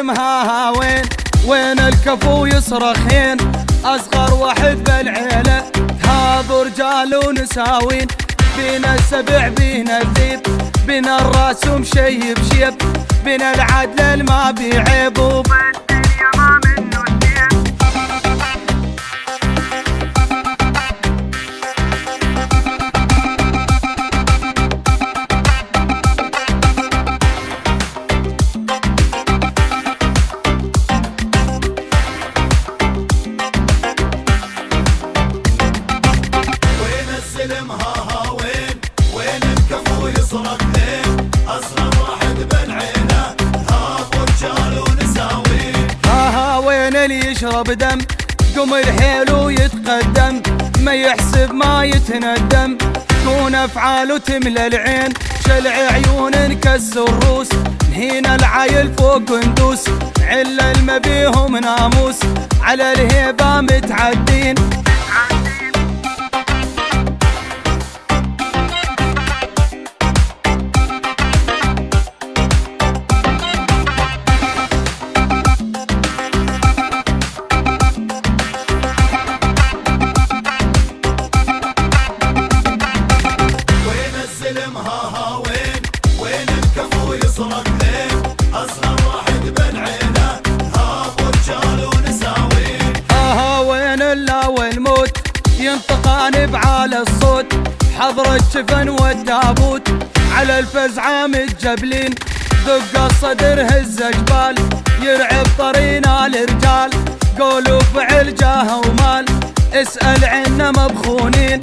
الزلم ها وين الكفو يصرخين، اصغر واحد بالعيله هذا رجال ونساوين، بينا السبع بينا الذيب بينا الراس ومشيب شيب، بينا العدل ما بيعيب وبالدنيا ما منه شيب. وين الزلم ها وين الكفو يصرخ لين، اصغر واحد بالعيله هذا رجال ونساوين. وين اللي يشرب دم قم الحيل ويتقدم، ما يحسب ما يتندم، تكون افعاله تملى العين، شلع عيون نكسر الروس، نهينا العايل فوق ندوس، علا الما بيهم ناموس، على الهيبه متعدين. وين الكفو يصرخ لين، اصغر واحد بالعيله هذا رجال ونساوين. وين اللا والموت ينطقان بعلى الصوت، حضر الجفن والتابوت على الفزعه متجبلين، دق الصدر هز جبال يرعب طرينا الرجال، قولوا فعل جاه ومال اسأل عنا مبخونين.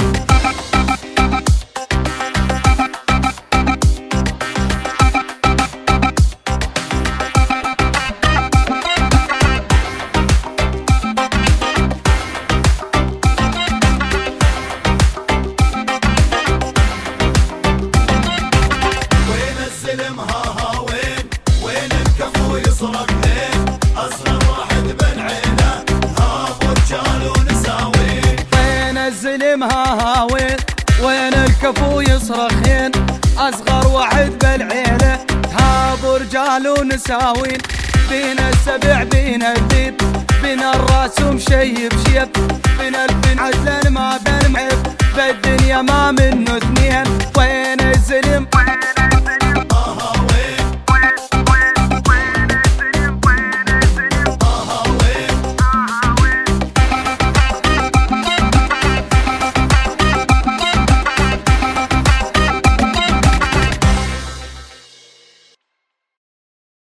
وين الكفو يصرخ لين، اصغر واحد بالعيله هذا رجال ونساوين. وين الزلم وين الكفو يصرخين، اصغر واحد بالعيله هذا رجال ونساوين، بينا السبع بينا الذيب بينا الراس ومشيب شيب، بينا البن عدل ما بنمعب بالدنيا ما منه اثنين. وين الزلم